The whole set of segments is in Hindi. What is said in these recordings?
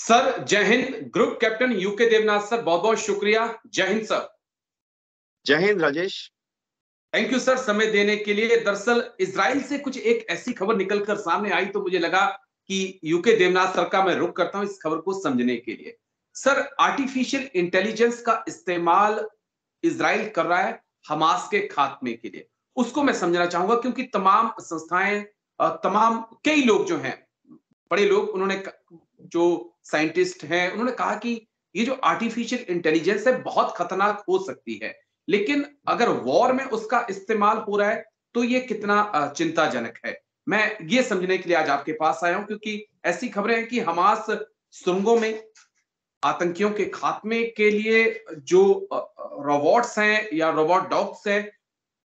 सर जय हिंद। Group captain UK Devnath sir, बहुत बहुत शुक्रिया। जय हिंद सर। जय हिंद राजेश। थैंक यू सर समय देने के लिए। दरअसल इजराइल से कुछ एक ऐसी खबर निकलकर सामने आई तो मुझे लगा कि यूके देवनाथ सर का मैं रुख करता हूं इस खबर को समझने के लिए। सर, आर्टिफिशियल इंटेलिजेंस का इस्तेमाल इजराइल कर रहा है हमास के खात्मे के लिए। उसको मैं समझना चाहूंगा क्योंकि तमाम संस्थाएं, तमाम कई लोग जो हैं, बड़े लोग, उन्होंने जो साइंटिस्ट हैं उन्होंने कहा कि ये जो आर्टिफिशियल इंटेलिजेंस है बहुत खतरनाक हो सकती है, लेकिन अगर वॉर में उसका इस्तेमाल हो रहा है तो ये कितना चिंताजनक है। मैं ये समझने के लिए आज आपके पास आया हूं क्योंकि ऐसी खबरें हैं कि हमास सुरंगों में आतंकियों के खात्मे के लिए जो रोबोट्स हैं या रोबोट डॉग्स हैं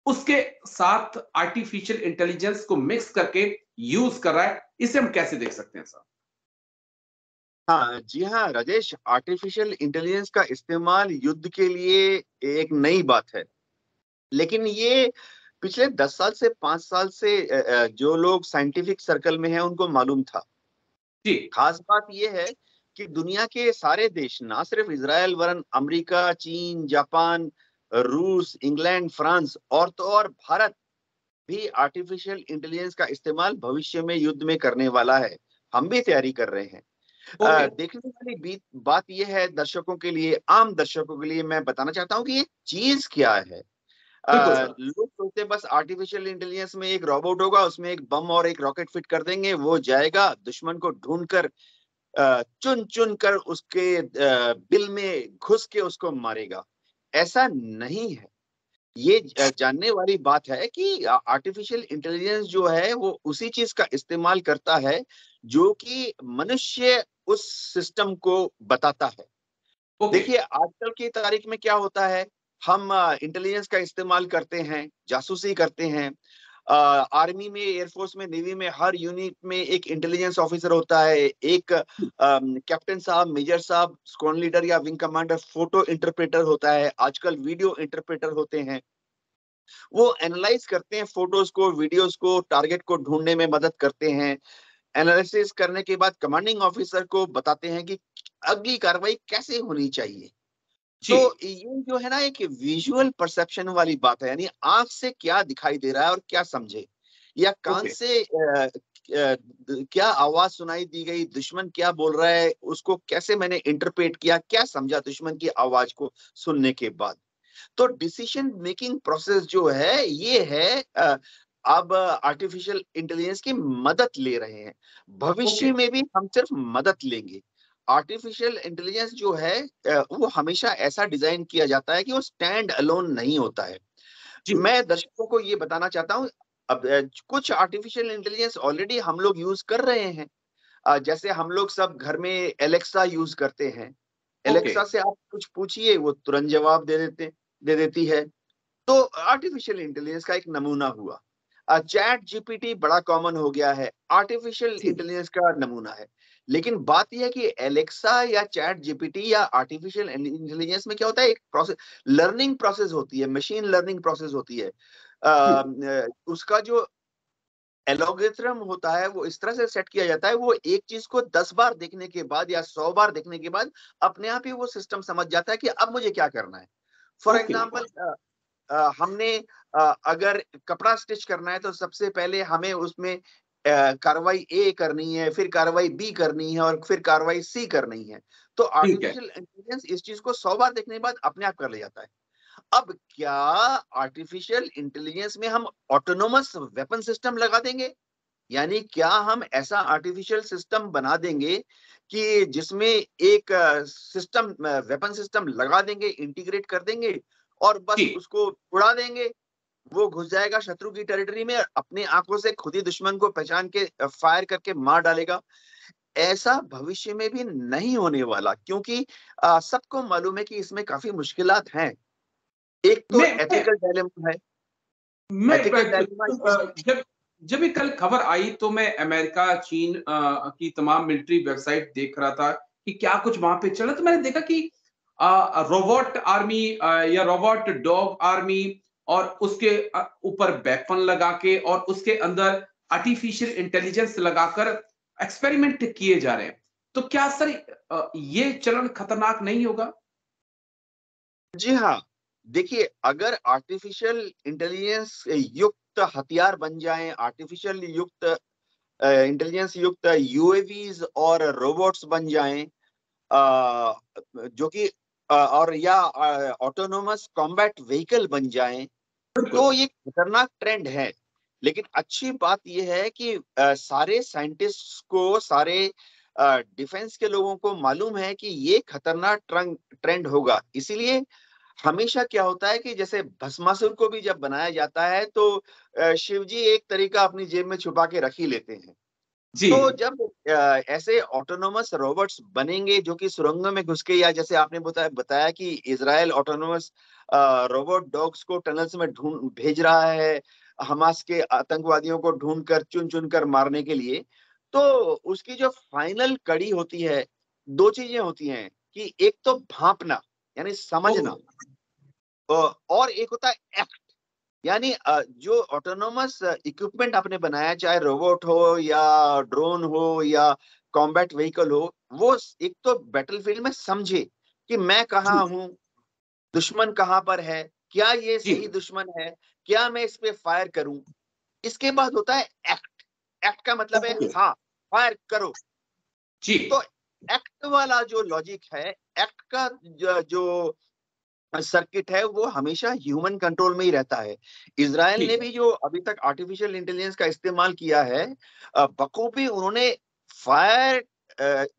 उसके साथ आर्टिफिशियल इंटेलिजेंस को मिक्स करके यूज कर रहा है। इसे हम कैसे देख सकते हैं सर? हाँ जी हाँ राजेश, आर्टिफिशियल इंटेलिजेंस का इस्तेमाल युद्ध के लिए एक नई बात है, लेकिन ये पिछले 10 साल से 5 साल से जो लोग साइंटिफिक सर्कल में हैं उनको मालूम था। जी। खास बात ये है कि दुनिया के सारे देश, ना सिर्फ इजराइल वरन अमेरिका, चीन, जापान, रूस, इंग्लैंड, फ्रांस और तो और भारत भी आर्टिफिशियल इंटेलिजेंस का इस्तेमाल भविष्य में युद्ध में करने वाला है। हम भी तैयारी कर रहे हैं। देखने वाली बात यह है, दर्शकों के लिए, आम दर्शकों के लिए मैं बताना चाहता हूँ कि ये चीज क्या है। लोग सोचते बस आर्टिफिशियल इंटेलिजेंस में एक रोबोट होगा, उसमें एक बम और एक रॉकेट फिट कर देंगे, वो जाएगा दुश्मन को ढूंढकर चुन चुन कर उसके बिल में घुस के उसको मारेगा। ऐसा नहीं है। ये जानने वाली बात है कि आर्टिफिशियल इंटेलिजेंस जो है वो उसी चीज का इस्तेमाल करता है जो कि मनुष्य उस सिस्टम को बताता है। देखिए आजकल की तारीख में क्या होता है, हम इंटेलिजेंस का इस्तेमाल करते हैं, जासूसी करते हैं। आर्मी में, एयरफोर्स में, नेवी में हर यूनिट में एक इंटेलिजेंस ऑफिसर होता है, एक कैप्टन साहब, मेजर साहब, स्क्वाड्रन लीडर या विंग कमांडर, फोटो इंटरप्रेटर होता है, आजकल वीडियो इंटरप्रेटर होते हैं। वो एनालाइज करते हैं फोटोज को, वीडियोस को, टारगेट को ढूंढने में मदद करते हैं। एनालिसिस करने के बाद कमांडिंग ऑफिसर को बताते हैं कि अगली कार्रवाई कैसे होनी चाहिए। तो ये जो है ना एक विजुअल परसेप्शन वाली बात है, यानी आंख से क्या दिखाई दे रहा है और क्या समझे, या कान से क्या आवाज सुनाई दी गई, दुश्मन क्या बोल रहा है, उसको कैसे मैंने इंटरप्रेट किया, क्या समझा दुश्मन की आवाज को सुनने के बाद। तो डिसीजन मेकिंग प्रोसेस जो है ये है, अब आर्टिफिशियल इंटेलिजेंस की मदद ले रहे हैं। भविष्य में भी हम सिर्फ मदद लेंगे। आर्टिफिशियल इंटेलिजेंस जो है वो हमेशा ऐसा डिजाइन किया जाता है कि वो स्टैंड अलोन नहीं होता है। मैं दर्शकों को ये बताना चाहता हूँ, अब कुछ आर्टिफिशियल इंटेलिजेंस ऑलरेडी हम लोग यूज कर रहे हैं। जैसे हम लोग सब घर में एलेक्सा यूज करते हैं। एलेक्सा से आप कुछ पूछिए, वो तुरंत जवाब दे देती है। तो आर्टिफिशियल इंटेलिजेंस का एक नमूना हुआ। चैट जीपीटी बड़ा कॉमन हो गया है, आर्टिफिशियल इंटेलिजेंस का नमूना है। लेकिन बात यह है कि एलेक्सा या चैट जीपीटी या आर्टिफिशियल इंटेलिजेंस में क्या होता है, एक प्रोसेस, लर्निंग प्रोसेस होती है, मशीन लर्निंग प्रोसेस होती है। उसका जो एल्गोरिथम होता है वो इस तरह से सेट किया जाता है, वो एक चीज को 10 बार देखने के बाद या 100 बार देखने के बाद अपने आप ही वो सिस्टम समझ जाता है कि अब मुझे क्या करना है। फॉर एग्जाम्पल, हमने अगर कपड़ा स्टिच करना है तो सबसे पहले हमें उसमें कार्रवाई ए करनी है, फिर कार्रवाई बी करनी है और फिर कार्रवाई सी करनी है। तो आर्टिफिशियल इंटेलिजेंस इस चीज को 100 बार देखने के बाद अपने आप कर ले जाता है। अब क्या आर्टिफिशियल इंटेलिजेंस में हम ऑटोनोमस वेपन सिस्टम लगा देंगे? यानी क्या हम ऐसा आर्टिफिशियल सिस्टम बना देंगे कि जिसमें एक सिस्टम, वेपन सिस्टम लगा देंगे, इंटीग्रेट कर देंगे और बस उसको उड़ा देंगे, वो घुस जाएगा शत्रु की टेरिटरी में, अपने आंखों से खुद ही दुश्मन को पहचान के फायर करके मार डालेगा? ऐसा भविष्य में भी नहीं होने वाला, क्योंकि सबको मालूम है कि इसमें काफी मुश्किलात हैं। एक तो एथिकल डायलेमा है। जब ये कल खबर आई तो मैं अमेरिका, चीन की तमाम मिलिट्री वेबसाइट देख रहा था कि क्या कुछ वहां पे चला, तो मैंने देखा कि रोबोट आर्मी या रोबोट डॉग आर्मी और उसके ऊपर वेपन लगा के और उसके अंदर आर्टिफिशियल इंटेलिजेंस लगाकर एक्सपेरिमेंट किए जा रहे हैं। तो क्या सर ये चलन खतरनाक नहीं होगा? जी हाँ, देखिए अगर आर्टिफिशियल इंटेलिजेंस युक्त हथियार बन जाएं, आर्टिफिशियल युक्त इंटेलिजेंस युक्त यूएवीज और रोबोट्स बन जाएं, जो कि और या ऑटोनोमस कॉम्बैट व्हीकल बन जाएं, तो ये खतरनाक ट्रेंड है। लेकिन अच्छी बात यह है कि सारे साइंटिस्ट को, सारे डिफेंस के लोगों को मालूम है कि ये खतरनाक ट्रेंड होगा। इसीलिए हमेशा क्या होता है कि जैसे भस्मासुर को भी जब बनाया जाता है तो शिव जी एक तरीका अपनी जेब में छुपा के रख ही लेते हैं। जी। तो जब ऐसे ऑटोनोमस रोबोट्स बनेंगे जो कि सुरंगों में घुस के, या जैसे आपने बताया कि इजराइल ऑटोनोमस रोबोट डॉग्स को टनल्स में ढूंढ भेज रहा है हमास के आतंकवादियों को ढूंढकर चुन चुन कर मारने के लिए, तो उसकी जो फाइनल कड़ी होती है, दो चीजें होती हैं कि एक तो भांपना यानी समझना, और एक होता है एक्ट, यानी जो ऑटोनोमस इक्विपमेंट आपने बनाया, चाहे रोबोट हो या ड्रोन हो या कॉम्बैट व्हीकल हो, वो एक तो बैटलफील्ड में समझे कि मैं कहाँ हूं, दुश्मन कहाँ पर है, क्या ये जी। सही दुश्मन है, क्या मैं इस पे फायर करूं। इसके बाद होता है एक्ट। एक्ट का मतलब है ओके। हाँ, फायर करो। जी। तो एक्ट वाला जो लॉजिक है, एक्ट का जो सर्किट है, वो हमेशा ह्यूमन कंट्रोल में ही रहता है। इजराइल ने जी। भी जो अभी तक आर्टिफिशियल इंटेलिजेंस का इस्तेमाल किया है, बखूबी उन्होंने फायर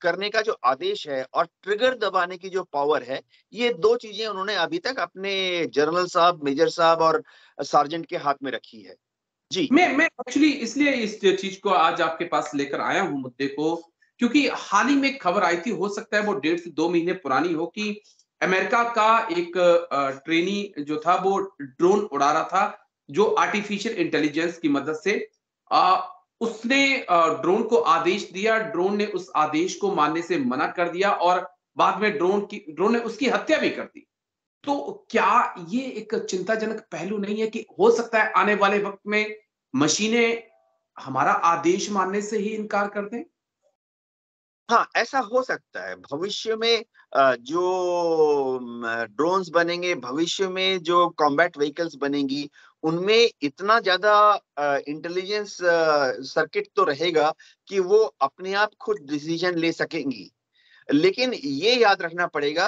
करने का जो आदेश है और ट्रिगर दबाने की जो पावर है, ये दो चीजें उन्होंने अभी तक अपने जनरल साहब, मेजर साहब और सार्जेंट के हाथ में रखी है। जी मैं एक्चुअली इसलिए इस चीज को आज आपके पास लेकर आया हूं मुद्दे को, क्योंकि हाल ही में एक खबर आई थी, हो सकता है वो 1.5 से 2 महीने पुरानी हो, कि अमेरिका का एक ट्रेनी जो था वो ड्रोन उड़ा रहा था, जो आर्टिफिशियल इंटेलिजेंस की मदद से उसने ड्रोन को आदेश दिया, ड्रोन ने उस आदेश को मानने से मना कर दिया और बाद में ड्रोन ने उसकी हत्या भी कर दी। तो क्या ये एक चिंताजनक पहलू नहीं है कि हो सकता है आने वाले वक्त में मशीनें हमारा आदेश मानने से ही इनकार कर दें? हाँ, ऐसा हो सकता है भविष्य में। जो ड्रोन्स बनेंगे, भविष्य में जो कॉम्बैट व्हीकल्स बनेंगी, उनमें इतना ज्यादा इंटेलिजेंस सर्किट तो रहेगा कि वो अपने आप खुद डिसीजन ले सकेंगी। लेकिन ये याद रखना पड़ेगा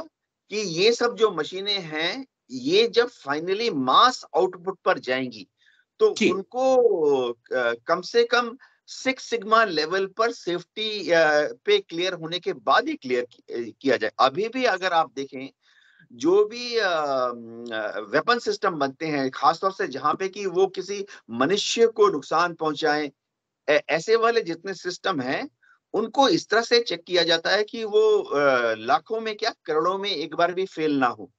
कि ये सब जो मशीनें हैं, ये जब फाइनली मास आउटपुट पर जाएंगी, तो जी। उनको कम से कम सिक्स सिग्मा लेवल पर सेफ्टी पे क्लियर होने के बाद ही क्लियर किया जाए। अभी भी अगर आप देखें, जो भी वेपन सिस्टम बनते हैं, खासतौर से जहां पे कि वो किसी मनुष्य को नुकसान पहुंचाएं, ऐसे वाले जितने सिस्टम हैं, उनको इस तरह से चेक किया जाता है कि वो लाखों में क्या करोड़ों में एक बार भी फेल ना हो।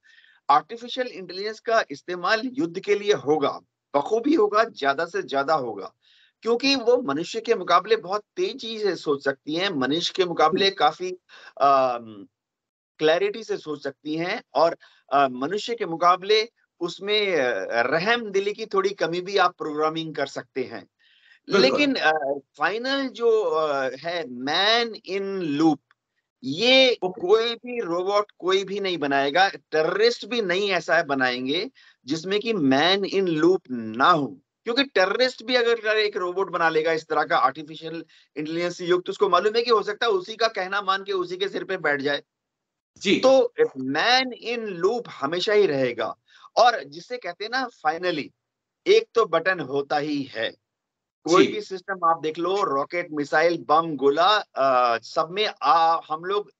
आर्टिफिशियल इंटेलिजेंस का इस्तेमाल युद्ध के लिए होगा, बखूबी होगा, ज्यादा से ज्यादा होगा, क्योंकि वो मनुष्य के मुकाबले बहुत तेजी से सोच सकती हैं, मनुष्य के मुकाबले काफी क्लैरिटी से सोच सकती हैं, और मनुष्य के मुकाबले उसमें रहम दिली की थोड़ी कमी भी आप प्रोग्रामिंग कर सकते हैं। बिल्कुल। लेकिन फाइनल जो है मैन इन लूप, ये ओके। कोई भी रोबोट कोई भी नहीं बनाएगा, टेररिस्ट भी नहीं ऐसा बनाएंगे जिसमें कि मैन इन लूप ना हो। क्योंकि टेररिस्ट भी अगर एक रोबोट बना लेगा इस तरह का आर्टिफिशियल इंटेलिजेंस युक्त, तो उसको मालूम है कि हो सकता है उसी का कहना मान के उसी के सिर पे बैठ जाए। जी। तो मैन इन लूप हमेशा ही रहेगा। और जिसे कहते हैं ना, फाइनली एक तो बटन होता ही है। जी। कोई भी सिस्टम आप देख लो, रॉकेट, मिसाइल, बम, गोला, सब में हम लोग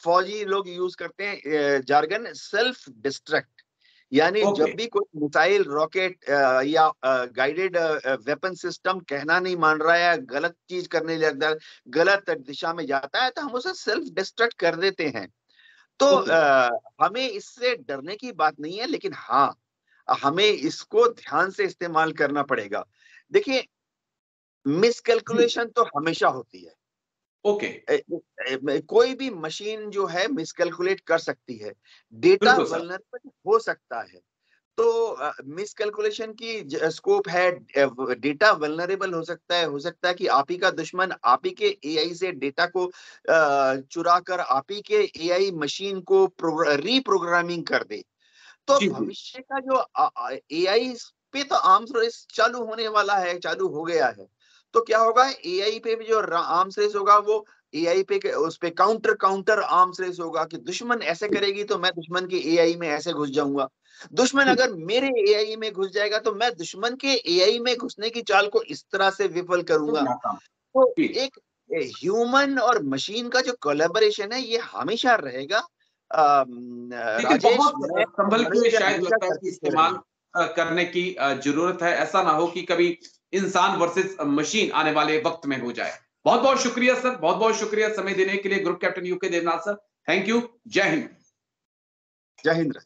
फौजी लोग यूज करते हैं जार्गन सेल्फ डिस्ट्रक्ट। यानी ओके। जब भी कोई मिसाइल, रॉकेट या गाइडेड वेपन सिस्टम कहना नहीं मान रहा है, गलत चीज करने लगता है, गलत दिशा में जाता है, तो हम उसे सेल्फ डिस्ट्रक्ट कर देते हैं। तो ओके। हमें इससे डरने की बात नहीं है, लेकिन हाँ, हमें इसको ध्यान से इस्तेमाल करना पड़ेगा। देखिए, जी। मिसकैलकुलेशन तो हमेशा होती है। ओके। कोई भी मशीन जो है मिसकैलकुलेट कर सकती है, डेटा बिल्कुल सर। वल्नरेबल हो सकता है। तो मिसकैलकुलेशन की स्कोप है, डेटा वल्नरेबल हो सकता है कि आप ही का दुश्मन आप ही के एआई से डेटा को चुरा कर आप ही के एआई मशीन को रीप्रोग्रामिंग कर दे। तो जी जी भविष्य का जो एआई पे तो आर्म्स रेस चालू होने वाला है, चालू हो गया है। तो क्या होगा, एआई पे भी जो आर्म्स रेस होगा वो एआई पे उस पे काउंटर आर्म्स रेस होगा कि दुश्मन ऐसे करेगी तो मैं दुश्मन के एआई में ऐसे घुस जाऊंगा, दुश्मन जी अगर मेरे एआई में घुस जाएगा तो मैं दुश्मन के एआई में घुसने की चाल को इस तरह से विफल करूंगा। नाकाम। तो जी एक ह्यूमन और मशीन का जो कोलैबोरेशन है ये हमेशा रहेगा। लेकिन राजेश, बहुत मैं संभल के मनुष्य शायद हमेशा लगता है कि करते इस्तेमाल रहेंगे। करने की जरूरत है। ऐसा ना हो कि कभी इंसान वर्सेस मशीन आने वाले वक्त में हो जाए। बहुत बहुत शुक्रिया सर, बहुत बहुत शुक्रिया समय देने के लिए group captain UK Devnath sir. Thank you. जय हिंद। जय हिंद।